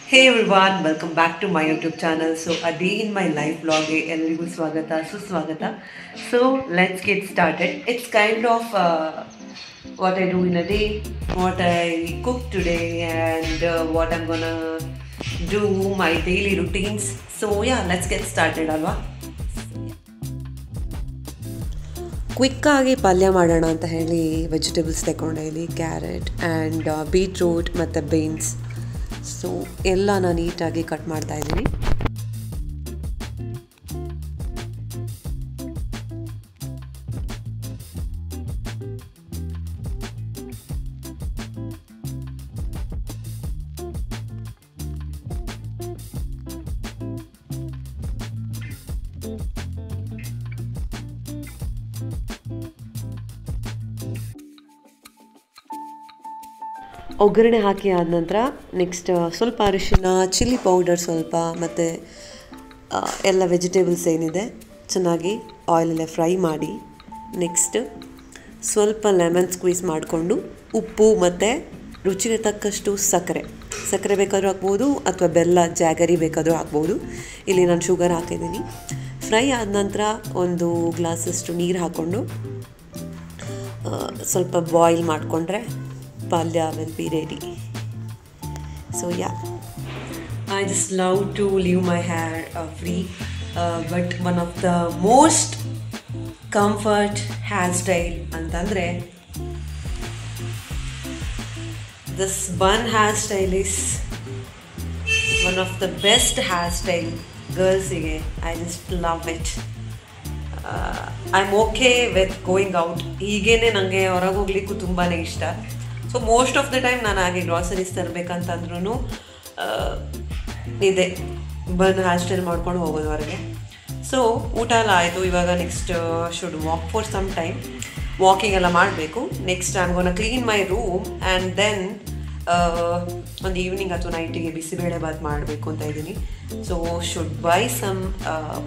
Hey everyone, welcome back to my YouTube channel. So a day in my life vlog ಗೆ ಎಲ್ರಿಗೂ ಸ್ವಾಗತ ಸುಸ್ವಾಗತ. So let's get started. It's kind of what I do in a day, what I cook today, and what I'm gonna do my daily routines. So yeah, let's get started, ಅಲ್ವಾ? ಕ್ವಿಕ್ಕಾಗಿ ಪಲ್ಯ ಮಾಡೋಣ ಅಂತ ಹೇಳಿ vegetables ತಗೊಂಡೆ ಇಲ್ಲಿ carrot and beetroot ಮತ್ತು beans. So ಎಲ್ಲ ನೀಟಾಗಿ ಕಟ್ ಮಾಡ್ತಾಯಿದ್ದೀನಿ. ಒಗ್ಗರಣೆ ಹಾಕಿ ಆದ ನಂತರ ನೆಕ್ಸ್ಟ್ ಸ್ವಲ್ಪ ಅರಿಶಿನ, ಚಿಲ್ಲಿ ಪೌಡರ್ ಸ್ವಲ್ಪ ಮತ್ತು ಎಲ್ಲ ವೆಜಿಟೇಬಲ್ಸ್ ಏನಿದೆ ಚೆನ್ನಾಗಿ ಆಯಿಲಲ್ಲೇ ಫ್ರೈ ಮಾಡಿ ನೆಕ್ಸ್ಟ್ ಸ್ವಲ್ಪ ಲೆಮನ್ ಸ್ಕ್ವೀಸ್ ಮಾಡಿಕೊಂಡು ಉಪ್ಪು ಮತ್ತು ರುಚಿಗೆ ತಕ್ಕಷ್ಟು ಸಕ್ಕರೆ ಬೇಕಾದರೂ ಹಾಕ್ಬೋದು ಅಥವಾ ಬೆಲ್ಲ ಜಾಗರಿ ಬೇಕಾದರೂ ಹಾಕ್ಬೋದು. ಇಲ್ಲಿ ನಾನು ಶುಗರ್ ಹಾಕಿದ್ದೀನಿ. ಫ್ರೈ ಆದ ನಂತರ ಒಂದು ಗ್ಲಾಸಷ್ಟು ನೀರು ಹಾಕ್ಕೊಂಡು ಸ್ವಲ್ಪ ಬಾಯ್ಲ್ ಮಾಡಿಕೊಂಡ್ರೆ palya will be ready. So yeah, I just love to leave my hair free, but one of the most comfort hairstyle antandre this bun hairstyle is one of the best hairstyle girls ige. I just love it. I'm okay with going out. ಈಗೇನೆ ನನಗೆ ಹೊರಗೆ ಹೋಗ್ಲಿಕ್ಕೂ ತುಂಬಾ ಇಷ್ಟ. So most of the time ನಾನು ಹಾಗೆ groceries ತರಬೇಕಂತಂದ್ರೂ ಇದೆ ಬನ್ hair style ಮಾಡ್ಕೊಂಡು ಹೋಗೋದು ಹೊರಗೆ. ಸೊ ಊಟ ಎಲ್ಲ ಆಯಿತು. ಇವಾಗ next should walk for some time. Walking ಎಲ್ಲ ಮಾಡಬೇಕು. Next I am gonna clean my room and then ಒಂದು ಈವ್ನಿಂಗ್ ಅಥವಾ ನೈಟಿಗೆ ಬಿಸಿಬೇಳೆ ಬಾತ್ ಮಾಡಬೇಕು ಅಂತ ಇದ್ದೀನಿ. So should buy some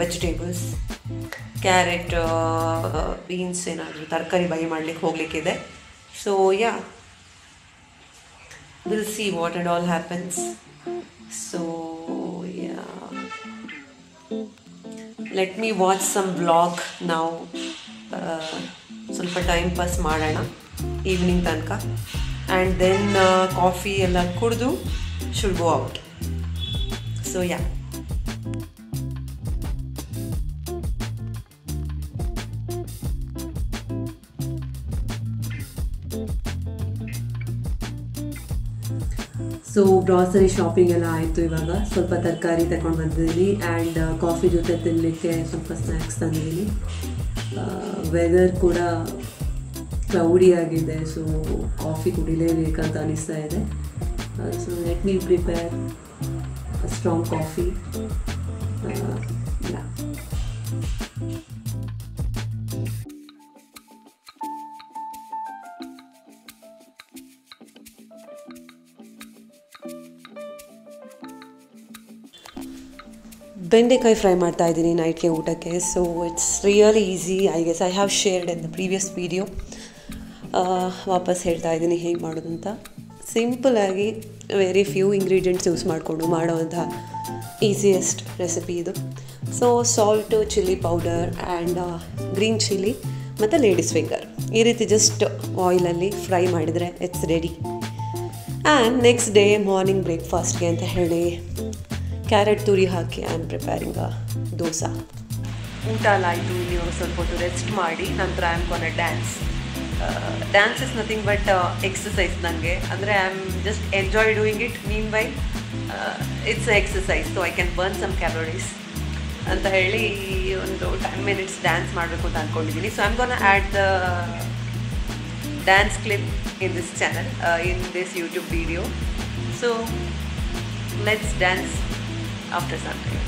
vegetables, carrot, beans ಏನಾದರೂ ತರಕಾರಿ ಬೈ ಮಾಡಲಿಕ್ಕೆ ಹೋಗಲಿಕ್ಕಿದೆ. So yeah, we'll see what it all happens. So yeah, let me watch some vlog now. ಸ್ವಲ್ಪ ಟೈಮ್ ಪಾಸ್ ಮಾಡೋಣ ಈವ್ನಿಂಗ್ ತನಕ ಆ್ಯಂಡ್ ದೆನ್ ಕಾಫಿ ಎಲ್ಲ ಕುಡಿದು should go out. So yeah, so grocery shopping ಎಲ್ಲ ಆಯಿತು. ಇವಾಗ ಸ್ವಲ್ಪ ತರಕಾರಿ ತಗೊಂಡು ಬಂದಿದ್ದೀನಿ ಆ್ಯಂಡ್ ಕಾಫಿ ಜೊತೆ ತಿನ್ನಲಿಕ್ಕೆ ಸ್ವಲ್ಪ ಸ್ನ್ಯಾಕ್ಸ್ ತಂದಿದ್ದೀನಿ. ವೆದರ್ ಕೂಡ ಕ್ಲೌಡಿ ಆಗಿದೆ, ಸೊ ಕಾಫಿ ಕುಡಿಲೇಬೇಕಂತ ಅನಿಸ್ತಾ ಇದೆ. So let me prepare strong coffee. ಬೆಂಡೆಕಾಯಿ ಫ್ರೈ ಮಾಡ್ತಾ ಇದ್ದೀನಿ ನೈಟ್ಗೆ ಊಟಕ್ಕೆ. So it's really easy. I guess I have shared in the previous video. ವಾಪಸ್ ಹೇಳ್ತಾ ಇದ್ದೀನಿ ಹೇಗೆ ಮಾಡೋದು ಅಂತ. ಸಿಂಪಲಾಗಿ ವೆರಿ ಫ್ಯೂ ಇಂಗ್ರೀಡಿಯೆಂಟ್ಸ್ ಯೂಸ್ ಮಾಡಿಕೊಂಡು ಮಾಡೋವಂಥ ಈಸಿಯೆಸ್ಟ್ ರೆಸಿಪಿ ಇದು. So salt, chilli powder and green chilli ಮತ್ತು ಲೇಡೀಸ್ ಫಿಂಗರ್ ಈ ರೀತಿ ಜಸ್ಟ್ ಆಯಿಲಲ್ಲಿ ಫ್ರೈ ಮಾಡಿದರೆ it's ready. And next day morning ಬ್ರೇಕ್ಫಾಸ್ಟ್ಗೆ ಅಂತ ಹೇಳಿ ಕ್ಯಾರೆಟ್ ತುರಿ ಹಾಕಿ ಐ ಆಮ್ ಪ್ರಿಪೇರಿಂಗ್ ದೋಸೆ. ಊಟ ಎಲ್ಲ ಆಯಿತು. ನೀವು ಸ್ವಲ್ಪ ಹೊತ್ತು ರೆಸ್ಟ್ ಮಾಡಿ ನಂತರ I am gonna dance. Dance is nothing but exercise ನನಗೆ. ಅಂದರೆ I am just enjoy doing it. Mean by it's exercise, so I can burn some calories ಅಂತ ಹೇಳಿ ಒಂದು 10 minutes ಡ್ಯಾನ್ಸ್ ಮಾಡಬೇಕು ಅಂತ ಅಂದ್ಕೊಂಡಿದ್ದೀನಿ. So I am gonna add the dance clip in this channel, in this YouTube video. So let's dance after some time.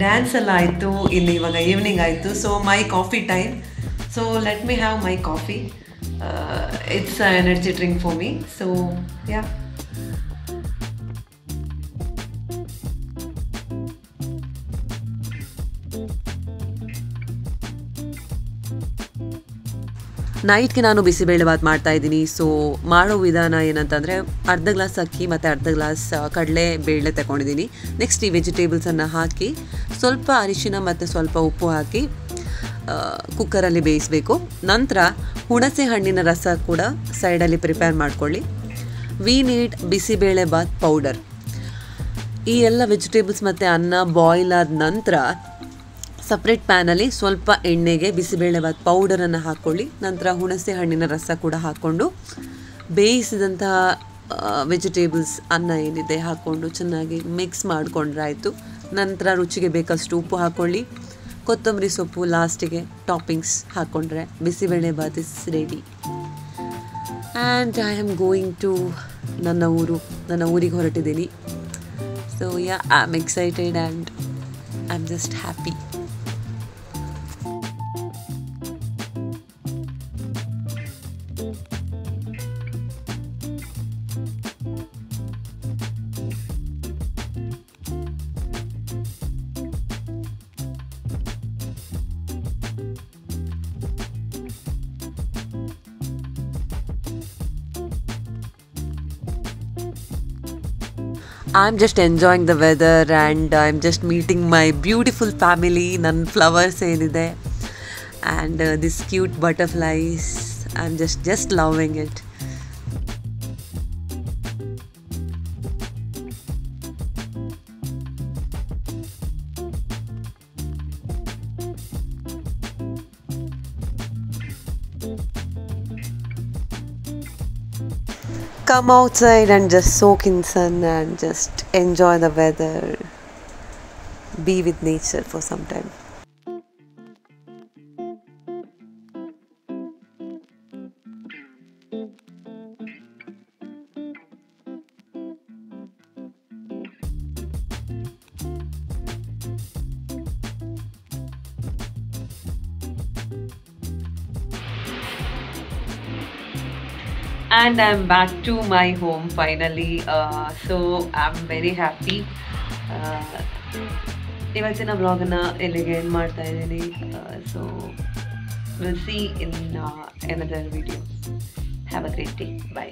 Dance ಎಲ್ಲ ಆಯಿತು, ಇಲ್ಲಿ ಇವಾಗ ಈವ್ನಿಂಗ್ ಆಯಿತು. So my coffee time. So let me have my coffee. It's a energy drink for me. So yeah. ನೈಟ್ಗೆ ನಾನು ಬಿಸಿಬೇಳೆಭಾತ್ ಮಾಡ್ತಾಯಿದ್ದೀನಿ. So ಮಾಡೋ ವಿಧಾನ ಏನಂತಂದರೆ, ಅರ್ಧ ಗ್ಲಾಸ್ ಅಕ್ಕಿ ಮತ್ತು ಅರ್ಧ ಗ್ಲಾಸ್ ಕಡಲೆ ಬೇಳೆ ತಗೊಂಡಿದ್ದೀನಿ. ನೆಕ್ಸ್ಟ್ ಈ ವೆಜಿಟೇಬಲ್ಸನ್ನು ಹಾಕಿ ಸ್ವಲ್ಪ ಅರಿಶಿನ ಮತ್ತು ಸ್ವಲ್ಪ ಉಪ್ಪು ಹಾಕಿ ಕುಕ್ಕರಲ್ಲಿ ಬೇಯಿಸಬೇಕು. ನಂತರ ಹುಣಸೆ ಹಣ್ಣಿನ ರಸ ಕೂಡ ಸೈಡಲ್ಲಿ ಪ್ರಿಪೇರ್ ಮಾಡ್ಕೊಳ್ಳಿ. We need bisibelebath powder. ಈ ಎಲ್ಲ ವೆಜಿಟೇಬಲ್ಸ್ ಮತ್ತು ಅನ್ನ ಬಾಯ್ಲ್ ಆದ ನಂತರ ಸಪ್ರೇಟ್ ಪ್ಯಾನಲ್ಲಿ ಸ್ವಲ್ಪ ಎಣ್ಣೆಗೆ ಬಿಸಿಬೇಳೆಭಾತ್ ಪೌಡರನ್ನು ಹಾಕ್ಕೊಳ್ಳಿ. ನಂತರ ಹುಣಸೆ ಹಣ್ಣಿನ ರಸ ಕೂಡ ಹಾಕ್ಕೊಂಡು ಬೇಯಿಸಿದಂತಹ ವೆಜಿಟೇಬಲ್ಸ್ ಅನ್ನ ಏನಿದೆ ಹಾಕ್ಕೊಂಡು ಚೆನ್ನಾಗಿ ಮಿಕ್ಸ್ ಮಾಡಿಕೊಂಡ್ರೆ ಆಯಿತು. ನಂತರ ರುಚಿಗೆ ಬೇಕಷ್ಟು ಉಪ್ಪು ಹಾಕ್ಕೊಳ್ಳಿ. ಕೊತ್ತಂಬರಿ ಸೊಪ್ಪು ಲಾಸ್ಟಿಗೆ ಟಾಪಿಂಗ್ಸ್ ಹಾಕ್ಕೊಂಡ್ರೆ bisibelebath is ready. And I am going to ನನ್ನ ಊರಿಗೆ ಹೊರಟಿದ್ದೀನಿ. So yeah, I am excited and I am just happy. I'm just enjoying the weather and I'm just meeting my beautiful family. Nan flowers enide and this cute butterflies. I'm just loving it. Come outside and just soak in sun and just enjoy the weather. Be with nature for some time. And I'm back to my home finally. So I'm very happy. ಇವತ್ತಿನ ವ್ಲಾಗನ್ನು ಇಲ್ಲಿಗೆ end ಮಾಡ್ತಾ ಇದ್ದೀನಿ. So will see in another video. Have a great day. Bye.